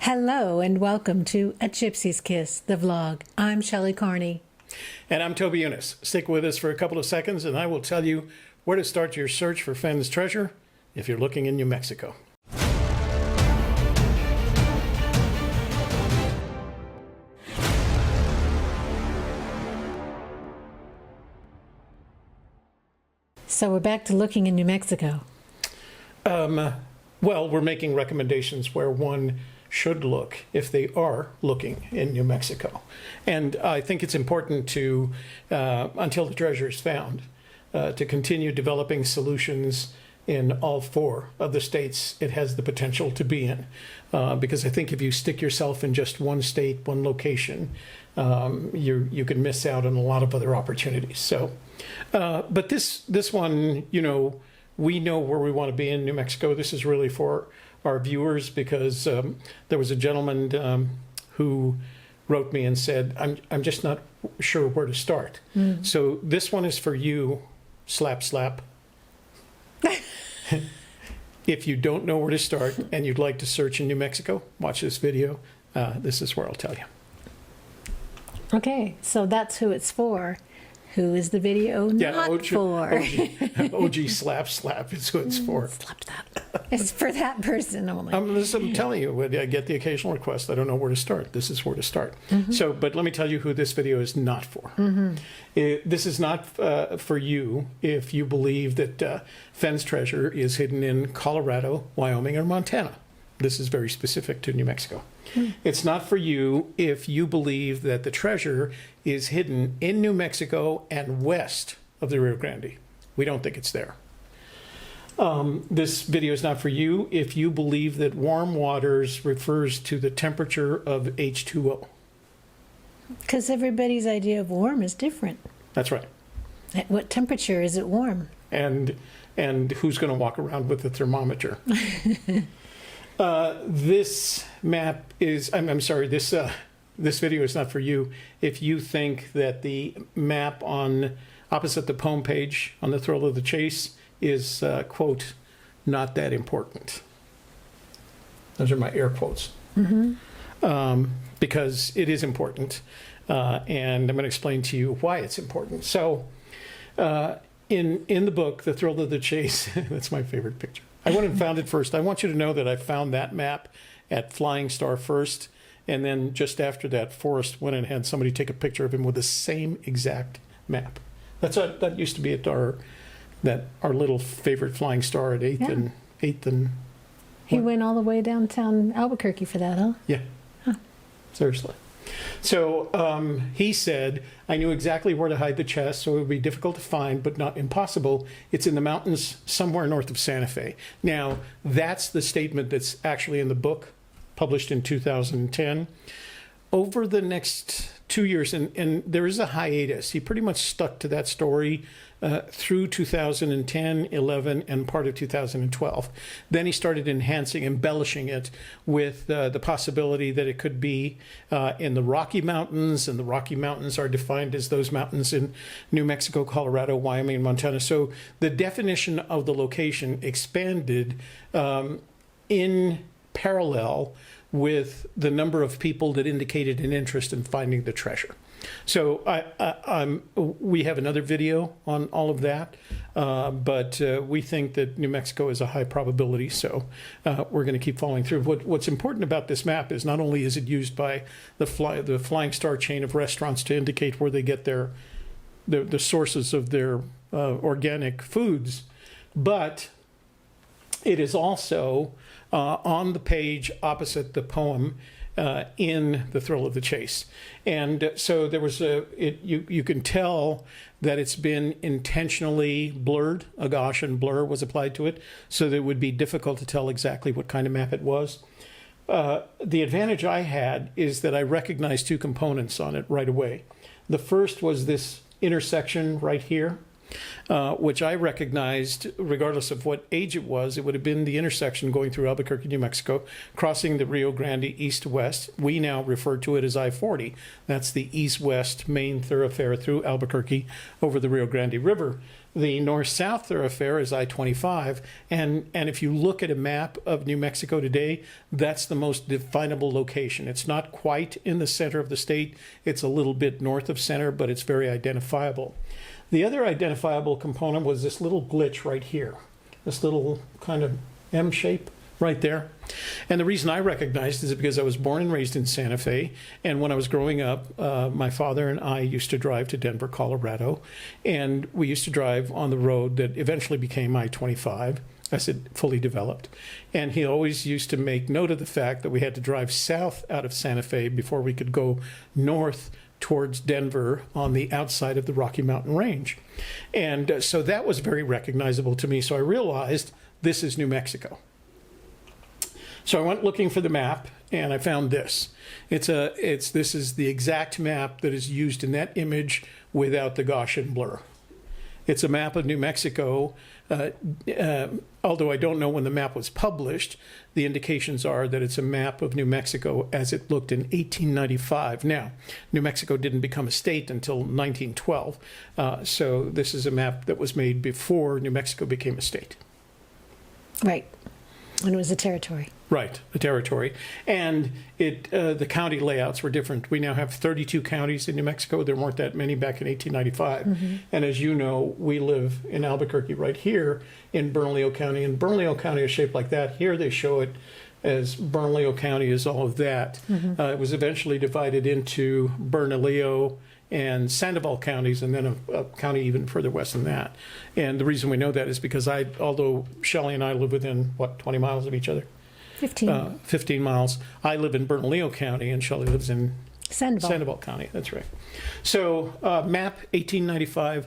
Hello and welcome to A Gypsy's Kiss, the vlog. I'm Shelley Carney. And I'm Toby Eunice. Stick with us for a couple of seconds and I will tell you where to start your search for Fenn's treasure if you're looking in New Mexico. So we're back to looking in New Mexico. Well, we're making recommendations where one should look if they are looking in New Mexico. And I think it's important to, until the treasure is found, to continue developing solutions in all four of the states it has the potential to be in. Because I think if you stick yourself in just one state, one location, you can miss out on a lot of other opportunities. So, but this one, you know, we know where we want to be in New Mexico. This is really for our viewers because there was a gentleman who wrote me and said, I'm just not sure where to start. Mm. So this one is for you, slap. If you don't know where to start and you'd like to search in New Mexico, watch this video. This is where I'll tell you. Okay, so that's who it's for. Who is the video not for? OG slap is who it's for. Slap. It's for that person only. I'm telling you, when I get the occasional request, I don't know where to start. This is where to start. Mm-hmm. So, but let me tell you who this video is not for. Mm-hmm. This is not for you if you believe that Fenn's treasure is hidden in Colorado, Wyoming, or Montana. This is very specific to New Mexico. It's not for you if you believe that the treasure is hidden in New Mexico and west of the Rio Grande. We don't think it's there. This video is not for you if you believe that warm waters refers to the temperature of H2O. Because everybody's idea of warm is different. That's right. At what temperature is it warm? And who's going to walk around with a thermometer? This map is, I'm sorry, this video is not for you if you think that the map on opposite the poem page on the Thrill of the Chase is, quote, not that important. Those are my air quotes. Mm-hmm. Because it is important. And I'm going to explain to you why it's important. So in the book, The Thrill of the Chase, that's my favorite picture. I went and found it first. I want you to know that I found that map at Flying Star first, and then just after that, Forrest went and had somebody take a picture of him with the same exact map. That used to be at our little favorite Flying Star at 8th and. He went all the way downtown Albuquerque for that, huh? Yeah. Huh. Seriously. So he said, I knew exactly where to hide the chest, so it would be difficult to find, but not impossible. It's in the mountains somewhere north of Santa Fe. Now, that's the statement that's actually in the book, published in 2010. Over the next 2 years, and there is a hiatus, he pretty much stuck to that story through 2010, 11, and part of 2012. Then he started embellishing it with the possibility that it could be in the Rocky Mountains, and the Rocky Mountains are defined as those mountains in New Mexico, Colorado, Wyoming, and Montana. So the definition of the location expanded in parallel with the number of people that indicated an interest in finding the treasure. So we have another video on all of that, but we think that New Mexico is a high probability, so we're going to keep following through. What's important about this map is not only is it used by the Flying Star chain of restaurants to indicate where they get the sources of their organic foods, but it is also on the page opposite the poem in The Thrill of the Chase. And so there was you can tell that it's been intentionally blurred. A Gaussian blur was applied to it so that it would be difficult to tell exactly what kind of map it was. The advantage I had is that I recognized two components on it right away. The first was this intersection right here. which I recognized, regardless of what age it would have been the intersection going through Albuquerque, New Mexico, crossing the Rio Grande east-west. We now refer to it as I-40. That's the east-west main thoroughfare through Albuquerque over the Rio Grande River. The north-south thoroughfare is I-25, and if you look at a map of New Mexico today, that's the most definable location. It's not quite in the center of the state. It's a little bit north of center, but it's very identifiable. The other identifiable component was this little glitch right here, this little kind of M shape right there. And the reason I recognized it is because I was born and raised in Santa Fe, and when I was growing up, my father and I used to drive to Denver, Colorado, and we used to drive on the road that eventually became I-25 as it fully developed. And he always used to make note of the fact that we had to drive south out of Santa Fe before we could go north towards Denver on the outside of the Rocky Mountain Range. And so that was very recognizable to me. So I realized this is New Mexico. So I went looking for the map, and I found this. This is the exact map that is used in that image without the Gaussian blur. It's a map of New Mexico. Although I don't know when the map was published, the indications are that it's a map of New Mexico as it looked in 1895. Now, New Mexico didn't become a state until 1912, so this is a map that was made before New Mexico became a state. Right. When it was a territory. Right, a territory. And the county layouts were different. We now have 32 counties in New Mexico. There weren't that many back in 1895. Mm-hmm. And as you know, we live in Albuquerque right here in Bernalillo County. And Bernalillo County is shaped like that. Here they show it as Bernalillo County is all of that. Mm-hmm. It was eventually divided into Bernalillo and Sandoval counties, and then a county even further west than that. And the reason we know that is because although Shelley and I live within, 20 miles of each other? 15. 15 miles. I live in Bernalillo County, and Shelley lives in Sandoval County. That's right. So map 1895,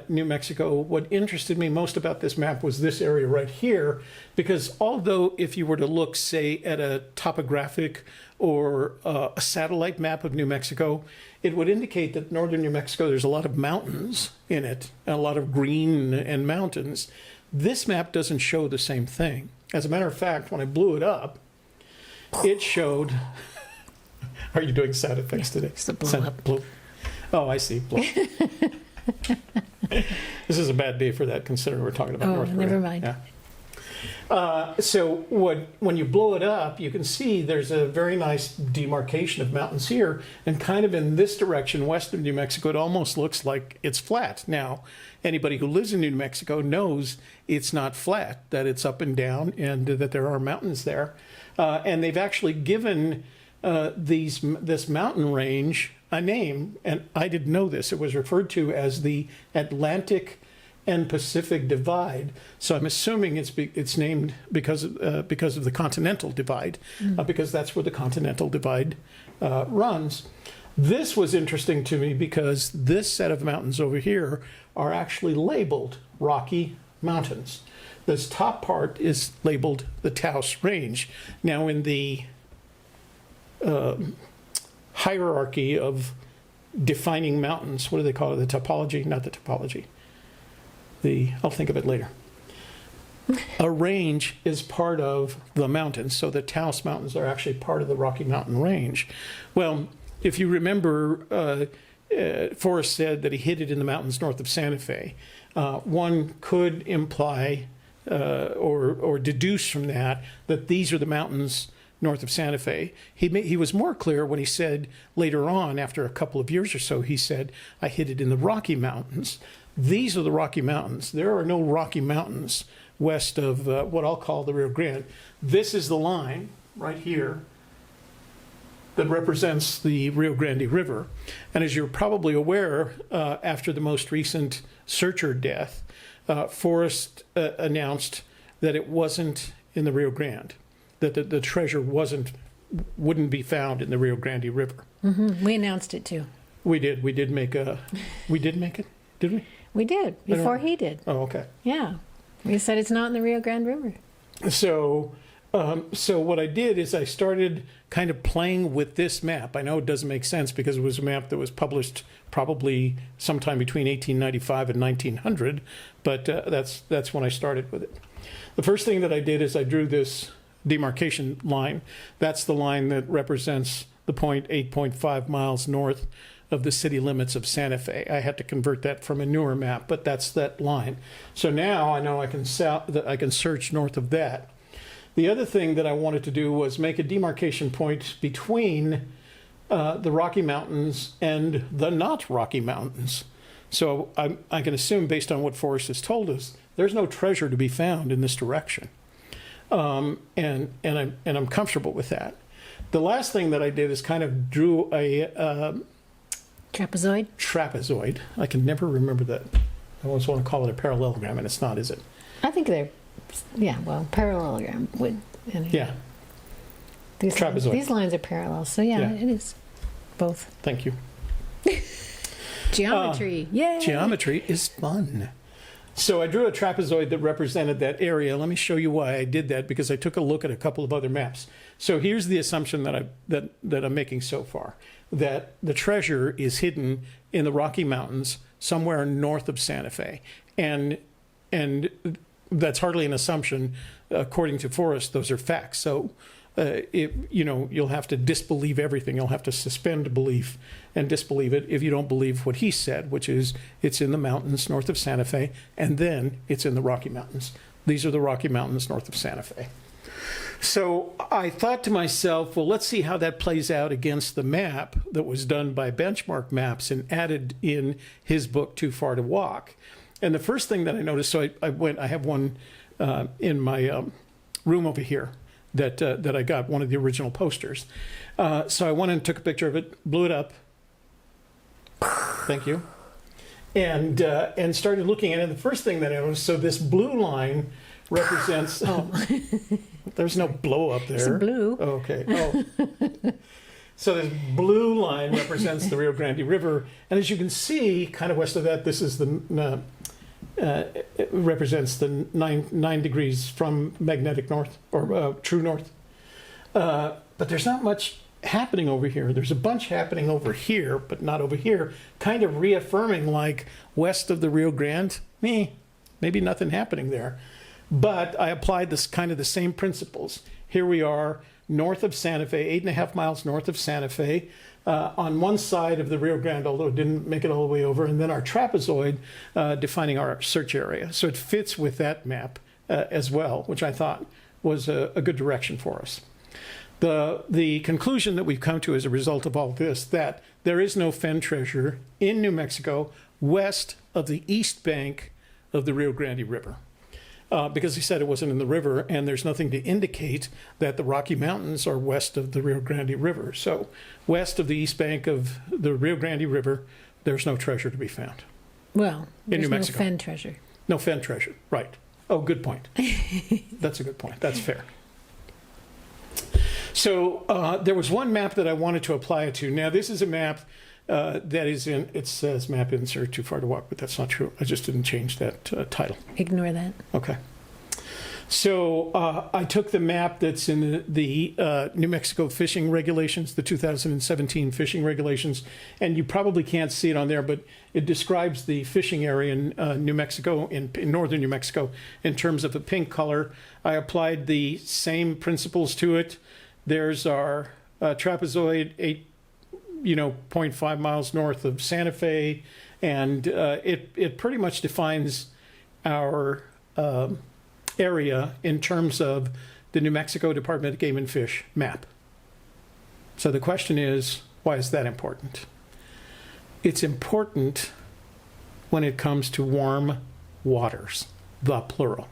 New Mexico. What interested me most about this map was this area right here, because although if you were to look, say, at a topographic or a satellite map of New Mexico, it would indicate that northern New Mexico, there's a lot of mountains in it, and a lot of green and mountains. This map doesn't show the same thing. As a matter of fact, when I blew it up, it showed... Are you doing sound effects today? It's a blow up. Blow. Oh, I see. Blow. This is a bad day for that, considering we're talking about North Korea. Never mind. Yeah. So when you blow it up, you can see there's a very nice demarcation of mountains here, and kind of in this direction, west of New Mexico, it almost looks like it's flat. Now, anybody who lives in New Mexico knows it's not flat, that it's up and down, and that there are mountains there. And they've actually given this mountain range a name, and I didn't know this. It was referred to as the Atlantic and Pacific Divide. So I'm assuming it's named because of the Continental Divide, because that's where the Continental Divide runs. This was interesting to me because this set of mountains over here are actually labeled Rocky Mountains. This top part is labeled the Taos Range. Now, in the hierarchy of defining mountains, what do they call it? The topology? Not the topology. I'll think of it later. A range is part of the mountains, so the Taos Mountains are actually part of the Rocky Mountain Range. Well, if you remember, Forrest said that he hid it in the mountains north of Santa Fe. One could imply or deduce from that these are the mountains north of Santa Fe. He was more clear when he said later on, after a couple of years or so, he said, I hid it in the Rocky Mountains. These are the Rocky Mountains. There are no Rocky Mountains west of what I'll call the Rio Grande. This is the line right here that represents the Rio Grande River. And as you're probably aware, after the most recent searcher death, Forrest announced that it wasn't in the Rio Grande, that the treasure wouldn't be found in the Rio Grande River. Mm-hmm. We announced it too. We did. We did make it, did we? We did, before he did. Oh, okay. Yeah. We said it's not in the Rio Grande River. So So what I did is I started kind of playing with this map. I know it doesn't make sense because it was a map that was published probably sometime between 1895 and 1900, but that's when I started with it. The first thing that I did is I drew this demarcation line. That's the line that represents the point 8.5 miles north of the city limits of Santa Fe. I had to convert that from a newer map, but that's that line. So now I know I can search north of that. The other thing that I wanted to do was make a demarcation point between the Rocky Mountains and the not Rocky Mountains. So I can assume, based on what Forrest has told us, there's no treasure to be found in this direction. And I'm comfortable with that. The last thing that I did is kind of drew a Trapezoid? Trapezoid. I can never remember that. I always want to call it a parallelogram, and it's not, is it? I think they're, parallelogram would. Yeah. Trapezoid. These lines are parallel, so yeah, it is both. Thank you. Geometry, yay! Geometry is fun. So I drew a trapezoid that represented that area. Let me show you why I did that, because I took a look at a couple of other maps. So here's the assumption that I'm making so far, that the treasure is hidden in the Rocky Mountains somewhere north of Santa Fe. And that's hardly an assumption. According to Forrest, those are facts. So you'll have to disbelieve everything. You'll have to suspend belief and disbelieve it if you don't believe what he said, which is it's in the mountains north of Santa Fe, and then it's in the Rocky Mountains. These are the Rocky Mountains north of Santa Fe. So I thought to myself, well, let's see how that plays out against the map that was done by Benchmark Maps and added in his book, Too Far to Walk. And the first thing that I noticed, so I have one in my room over here that I got, one of the original posters. So I went and took a picture of it, blew it up. Thank you. And started looking at it. The first thing that I noticed, so this blue line represents. There's no blow up there. It's a blue. Oh, okay. Oh. So this blue line represents the Rio Grande River, and as you can see, kind of west of that, this is the it represents the 9 degrees from magnetic north, or true north. But there's not much happening over here. There's a bunch happening over here, but not over here, kind of reaffirming like west of the Rio Grande, maybe nothing happening there. But I applied this kind of the same principles. Here we are north of Santa Fe, 8.5 miles north of Santa Fe, on one side of the Rio Grande, although it didn't make it all the way over, and then our trapezoid defining our search area. So it fits with that map as well, which I thought was a good direction for us. The conclusion that we've come to as a result of all this, that there is no Fenn treasure in New Mexico west of the east bank of the Rio Grande River. Because he said it wasn't in the river, and there's nothing to indicate that the Rocky Mountains are west of the Rio Grande River. So west of the east bank of the Rio Grande River, there's no treasure to be found. Well, there's in New Mexico. No Fenn treasure. No Fenn treasure, right. Oh, good point. That's a good point. That's fair. So there was one map that I wanted to apply it to. Now, this is a map that is in, it says map insert Too Far to Walk, but that's not true. I just didn't change that title. Ignore that. Okay. So I took the map that's in the New Mexico fishing regulations, the 2017 fishing regulations, and you probably can't see it on there, but it describes the fishing area in New Mexico, in northern New Mexico, in terms of a pink color. I applied the same principles to it. There's our trapezoid, 0.5 miles north of Santa Fe, and it pretty much defines our area in terms of the New Mexico Department of Game and Fish map. So the question is, why is that important? It's important when it comes to warm waters, the plural.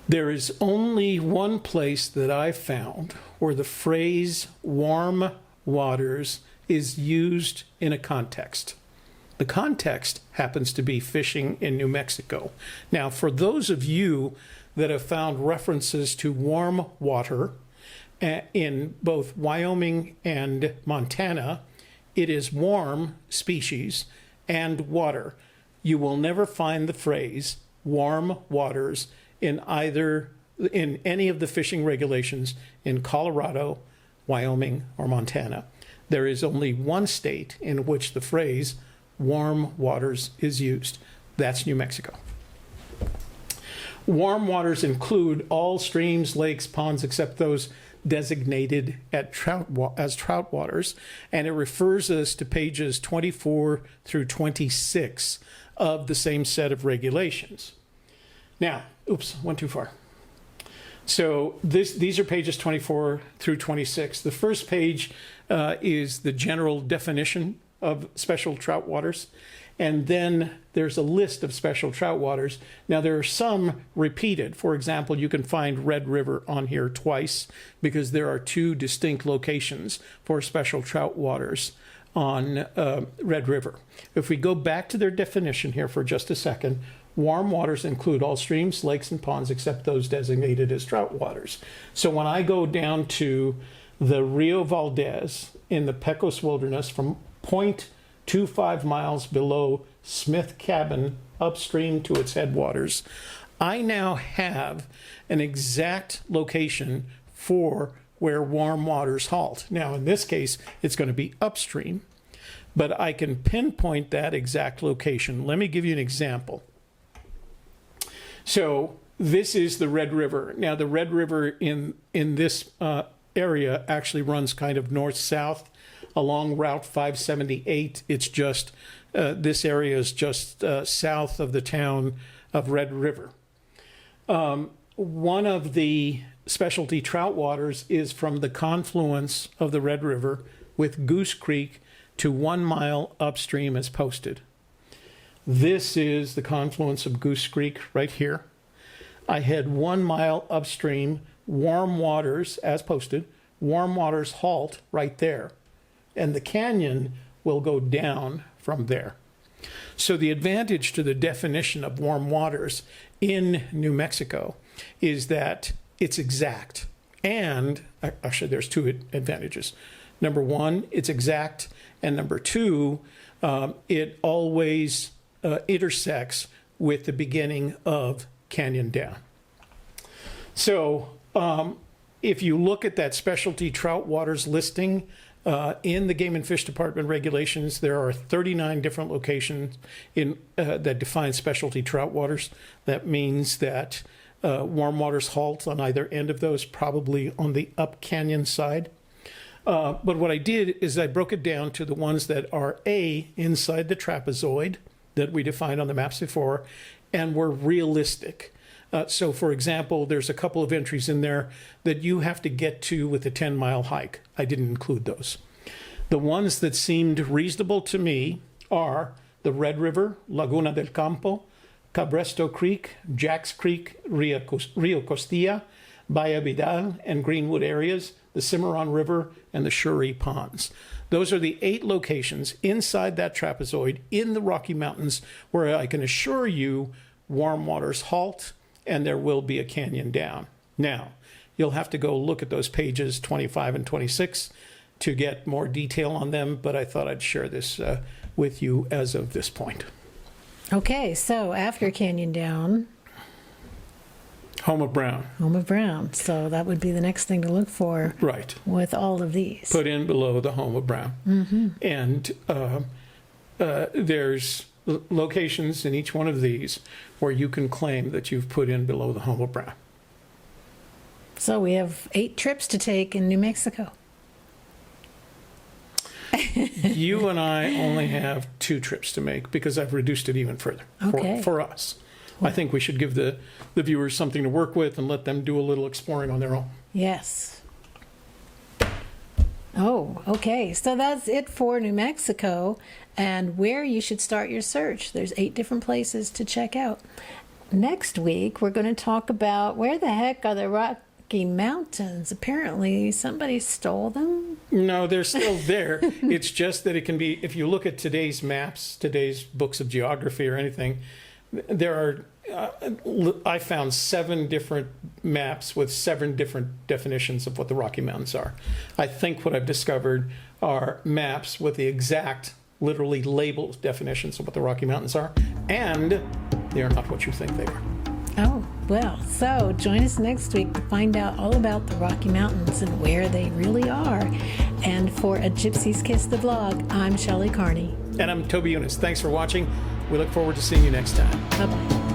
There is only one place that I've found where the phrase warm waters is used in a context. The context happens to be fishing in New Mexico. Now, for those of you that have found references to warm water in both Wyoming and Montana, it is warm species and water. You will never find the phrase warm waters in either in any of the fishing regulations in Colorado, Wyoming, or Montana. There is only one state in which the phrase warm waters is used. That's New Mexico. Warm waters include all streams, lakes, ponds, except those designated as trout waters, and it refers us to pages 24 through 26 of the same set of regulations. Now, oops, went too far. So these are pages 24 through 26. The first page is the general definition of special trout waters. And then there's a list of special trout waters. Now, there are some repeated. For example, you can find Red River on here twice because there are two distinct locations for special trout waters on Red River. If we go back to their definition here for just a second, warm waters include all streams, lakes, and ponds except those designated as trout waters. So when I go down to the Rio Valdez in the Pecos Wilderness from 0.25 miles below Smith Cabin upstream to its headwaters, I now have an exact location for where warm waters halt. Now, in this case, it's going to be upstream, but I can pinpoint that exact location. Let me give you an example. So this is the Red River. Now, the Red River in this area actually runs kind of north-south along Route 578. It's just, this area is just south of the town of Red River. One of the specialty trout waters is from the confluence of the Red River with Goose Creek to 1 mile upstream as posted. This is the confluence of Goose Creek right here. I head 1 mile upstream, warm waters as posted, warm waters halt right there. And the canyon will go down from there. So the advantage to the definition of warm waters in New Mexico is that it's exact. And actually, there's two advantages. Number one, it's exact. And number two, it always intersects with the beginning of Canyon Down. So if you look at that specialty trout waters listing in the Game and Fish Department regulations, there are 39 different locations that define specialty trout waters. That means that warm waters halt on either end of those, probably on the up canyon side. But what I did is I broke it down to the ones that are inside the trapezoid that we defined on the maps before, and were realistic. So, for example, there's a couple of entries in there that you have to get to with a 10-mile hike. I didn't include those. The ones that seemed reasonable to me are the Red River, Laguna del Campo, Cabresto Creek, Jacks Creek, Rio Costilla, Bahia Vidal, and Greenwood areas, the Cimarron River, and the Shuri Ponds. Those are the 8 locations inside that trapezoid in the Rocky Mountains where I can assure you warm waters halt and there will be a canyon down. Now, you'll have to go look at those pages 25 and 26 to get more detail on them, but I thought I'd share this with you as of this point. Okay, so after Canyon Down, Home of Brown. Home of Brown. So that would be the next thing to look for. Right. With all of these. Put in below the Home of Brown. Mm-hmm. And there's locations in each one of these where you can claim that you've put in below the Home of Brown. So we have 8 trips to take in New Mexico. You and I only have 2 trips to make because I've reduced it even further for us. I think we should give the viewers something to work with and let them do a little exploring on their own. Yes. Oh, okay. So that's it for New Mexico and where you should start your search. There's 8 different places to check out. Next week, we're going to talk about where the heck are the Rocky Mountains? Apparently, somebody stole them. No, they're still there. It's just that it can be, if you look at today's maps, today's books of geography or anything, there are, I found 7 different maps with 7 different definitions of what the Rocky Mountains are. I think what I've discovered are maps with the exact, literally labeled definitions of what the Rocky Mountains are, and they are not what you think they are. Oh, well. So join us next week to find out all about the Rocky Mountains and where they really are. And for A Gypsy's Kiss, the vlog, I'm Shelley Carney. And I'm Toby Eunice. Thanks for watching. We look forward to seeing you next time. Bye-bye.